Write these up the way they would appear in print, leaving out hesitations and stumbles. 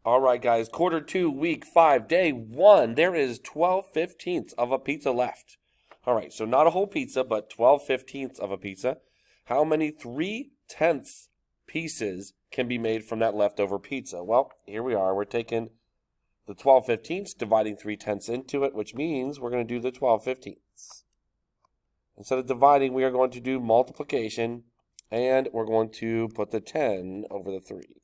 All right, guys, quarter two, week 5, day 1. There is 12/15ths of a pizza left. All right, so not a whole pizza, but 12/15ths of a pizza. How many 3/10ths pieces can be made from that leftover pizza? Well, here we are. We're taking the 12/15ths, dividing 3/10ths into it, which means we're going to do the 12/15ths. Instead of dividing, we are going to do multiplication, and we're going to put the 10 over the 3.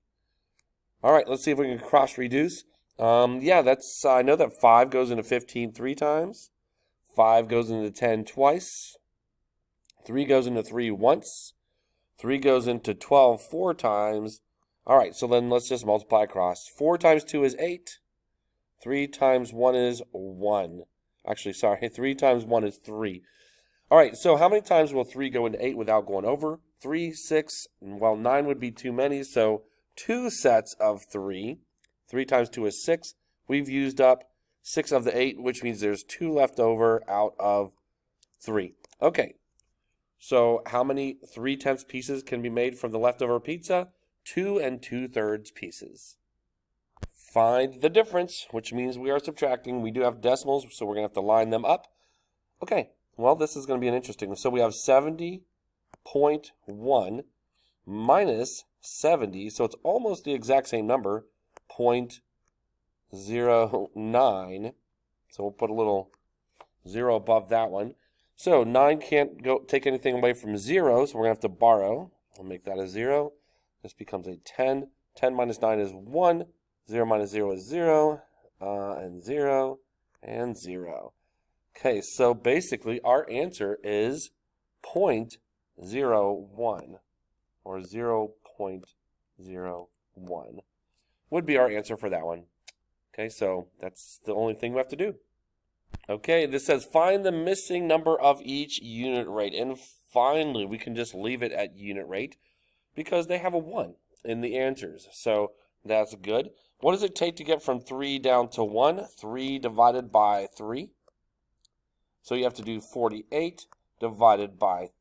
All right, let's see if we can cross reduce. Yeah, I know that 5 goes into 15 3 times. 5 goes into 10 twice. 3 goes into 3 once. 3 goes into 12 4 times. All right, so then let's just multiply across. 4 times 2 is 8. 3 times 1 is 1. Actually, sorry, 3 times 1 is 3. All right, so how many times will 3 go into 8 without going over? 3, 6, well, 9 would be too many, so 2 sets of 3. 3 times 2 is 6. We've used up 6 of the 8, which means there's 2 left over out of 3. Okay, so how many 3/10 pieces can be made from the leftover pizza? 2 2/3 pieces. Find the difference, which means we are subtracting. We do have decimals, so we're going to have to line them up. Okay, well, this is going to be an interesting one. So we have 70.1 minus 70, so it's almost the exact same number, 0.09. So we'll put a little 0 above that one. So 9 can't go take anything away from 0, so we're going to have to borrow. We'll make that a 0. This becomes a 10. 10 minus 9 is 1. 0 minus 0 is 0. And 0. And 0. Okay, so basically our answer is 0.01. Or 0.01 would be our answer for that one. Okay, so that's the only thing we have to do. Okay, this says find the missing number of each unit rate. And finally, we can just leave it at unit rate because they have a 1 in the answers. So that's good. What does it take to get from 3 down to 1? 3 divided by 3. So you have to do 48 divided by,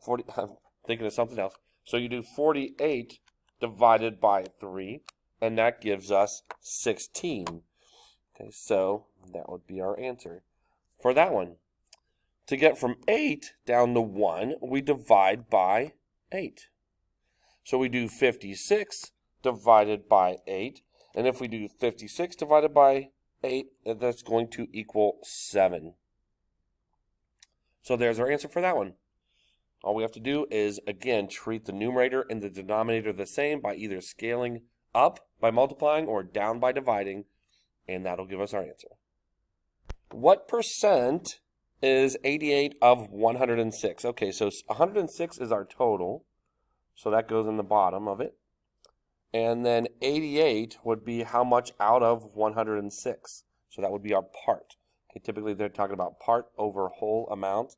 40, I'm thinking of something else. So you do 48 divided by 3, and that gives us 16. Okay, so that would be our answer for that one. To get from 8 down to 1, we divide by 8. So we do 56 divided by 8, and if we do 56 divided by 8, that's going to equal 7. So there's our answer for that one. All we have to do is, again, treat the numerator and the denominator the same by either scaling up by multiplying or down by dividing, and that'll give us our answer. What percent is 88 of 106? Okay, so 106 is our total, so that goes in the bottom of it. And then 88 would be how much out of 106. So that would be our part. Okay, typically they're talking about part over whole amount,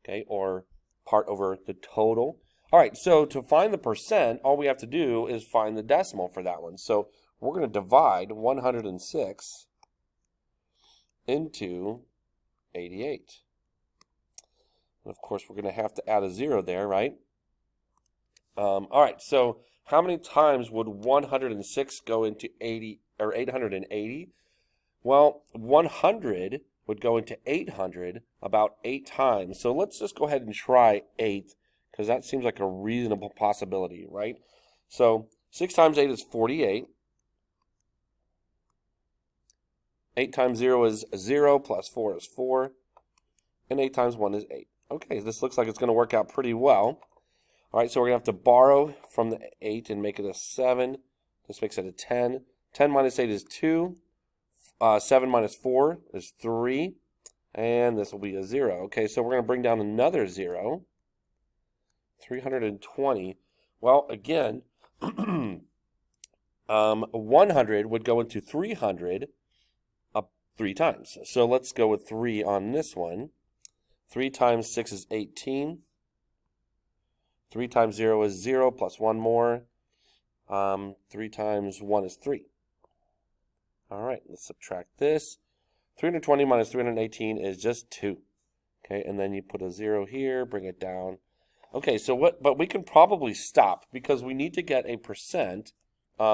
okay, or part over the total. All right, so to find the percent, all we have to do is find the decimal for that one. So we're going to divide 106 into 88. And of course, we're going to have to add a 0 there, right? All right, so how many times would 106 go into 80 or 880? Well, 100 would go into 800 about 8 times. So let's just go ahead and try 8 because that seems like a reasonable possibility, right? So 6 times 8 is 48. 8 times 0 is 0 plus 4 is 4. And 8 times 1 is 8. Okay, this looks like it's going to work out pretty well. All right, so we're going to have to borrow from the 8 and make it a 7. This makes it a 10. 10 minus 8 is 2. 7 minus 4 is 3. And this will be a 0. Okay, so we're going to bring down another 0. 320. Well, again, 100 would go into 300 3 times. So let's go with 3 on this one. 3 times 6 is 18. 3 times 0 is 0 plus 1 more. 3 times 1 is 3. All right, let's subtract this. 320 minus 318 is just 2. Okay, and then you put a 0 here, bring it down. Okay, so but we can probably stop because we need to get a percent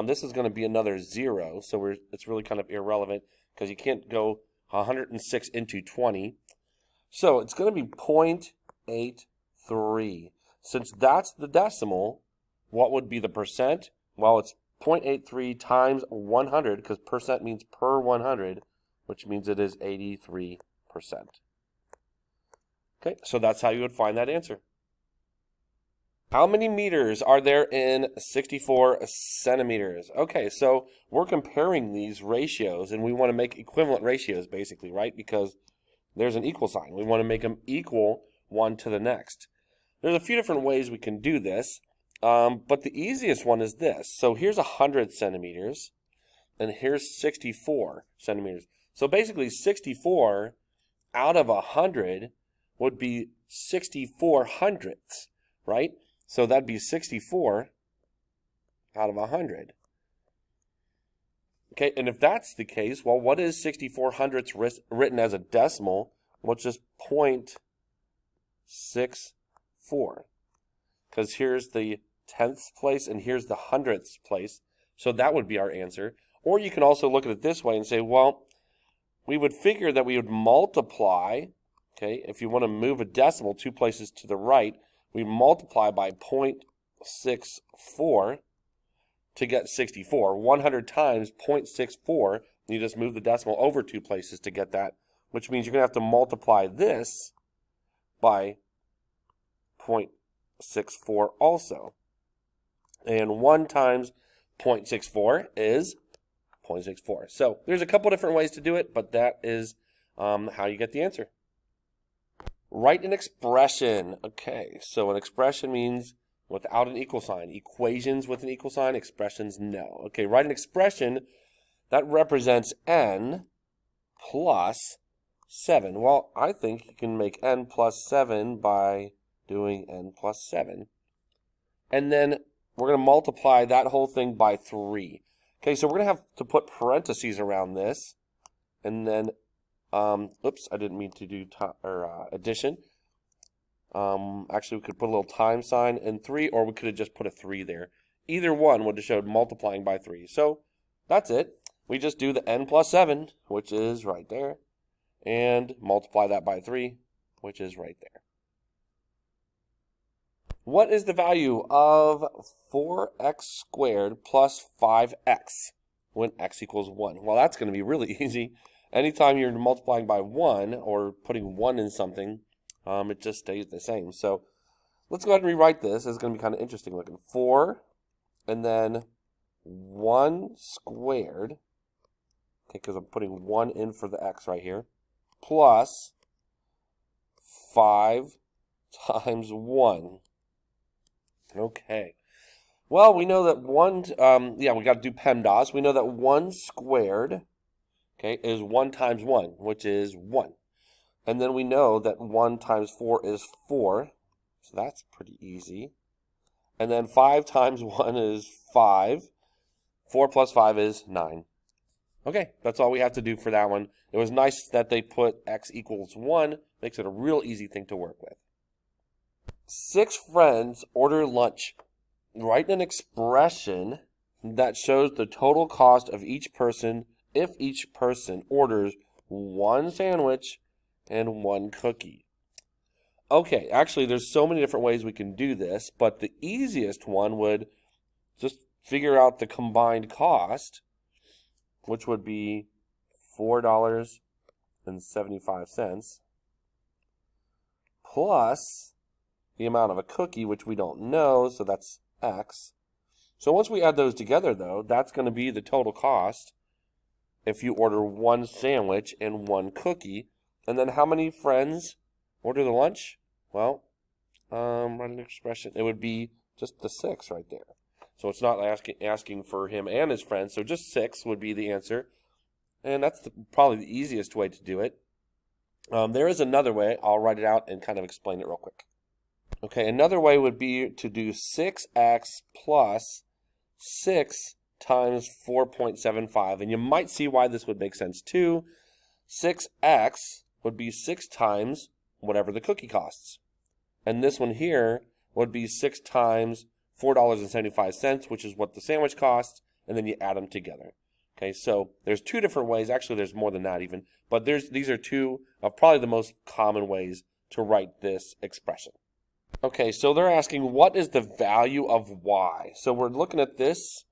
this is going to be another 0, so it's really kind of irrelevant because you can't go 106 into 20. So it's going to be 0.83. Since that's the decimal, what would be the percent? Well, it's 0.83 times 100, because percent means per 100, which means it is 83%. Okay, so that's how you would find that answer. How many meters are there in 64 centimeters? Okay, so we're comparing these ratios, and we want to make equivalent ratios, basically, right? Because there's an equal sign. We want to make them equal one to the next. There's a few different ways we can do this, but the easiest one is this. So here's 100 centimeters, and here's 64 centimeters. So basically 64 out of 100 would be 64 hundredths, right? So that'd be 64 out of 100. Okay, and if that's the case, well, what is 64 hundredths written as a decimal? Well, it's just 0.64. Because here's the tenths place and here's the hundredths place. So that would be our answer. Or you can also look at it this way and say, well, we would figure that we would multiply, okay, if you want to move a decimal 2 places to the right, we multiply by 0.64 to get 64. 100 times 0.64, you just move the decimal over 2 places to get that, which means you're going to have to multiply this by 0.64 also. And 1 times 0.64 is 0.64. So there's a couple different ways to do it, but that is how you get the answer. Write an expression. Okay, so an expression means without an equal sign. Equations with an equal sign, expressions no. Okay, write an expression that represents n plus 7. Well, I think you can make n plus 7 by doing n plus 7. And then we're going to multiply that whole thing by 3. Okay, so we're going to have to put parentheses around this. And then, oops, I didn't mean to do addition. Actually, we could put a little time sign and 3, or we could have just put a 3 there. Either one would have showed multiplying by 3. So that's it. We just do the n plus 7, which is right there, and multiply that by 3, which is right there. What is the value of 4x squared plus 5x when x equals 1? Well, that's going to be really easy. Anytime you're multiplying by 1 or putting 1 in something, it just stays the same. So let's go ahead and rewrite this. It's going to be kind of interesting looking. 4 and then 1 squared, okay, because I'm putting 1 in for the x right here, plus 5 times 1. Okay. Well, we know that we got to do PEMDAS. We know that 1 squared, okay, is 1 times 1, which is 1. And then we know that 1 times 4 is 4, so that's pretty easy. And then 5 times 1 is 5. 4 plus 5 is 9. Okay, that's all we have to do for that one. It was nice that they put x equals 1. Makes it a real easy thing to work with. 6 friends order lunch. Write an expression that shows the total cost of each person if each person orders 1 sandwich and 1 cookie. Okay, actually there's so many different ways we can do this, but the easiest one would just figure out the combined cost, which would be $4.75 plus the amount of a cookie, which we don't know, so that's x. So once we add those together, though, that's going to be the total cost if you order 1 sandwich and 1 cookie. And then how many friends order the lunch? Well, write an expression. It would be just the 6 right there. So it's not asking for him and his friends, so just 6 would be the answer. And that's probably the easiest way to do it. There is another way. I'll write it out and kind of explain it real quick. Okay, another way would be to do 6x plus 6 times 4.75. And you might see why this would make sense too. 6x would be 6 times whatever the cookie costs. And this one here would be 6 times $4.75, which is what the sandwich costs. and then you add them together. Okay, so there's two different ways. Actually, there's more than that even. But these are two of probably the most common ways to write this expression. Okay, so they're asking, what is the value of y? So we're looking at this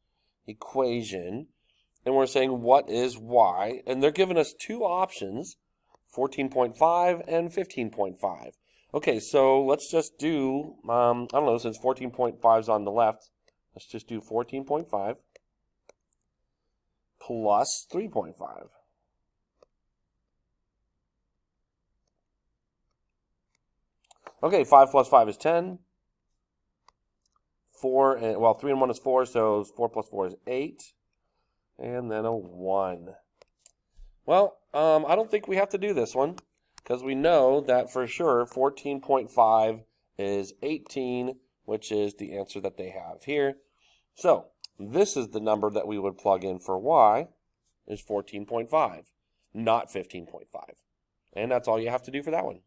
equation, and we're saying, what is y? And they're giving us two options, 14.5 and 15.5. Okay, so let's just do, I don't know, since 14.5 is on the left, let's just do 14.5 plus 3.5. Okay, 5 plus 5 is 10. 4, and, well, 3 and 1 is 4, so 4 plus 4 is 8. And then a 1. Well, I don't think we have to do this one, because we know that for sure 14.5 is 18, which is the answer that they have here. So this is the number that we would plug in for y, is 14.5, not 15.5. And that's all you have to do for that one.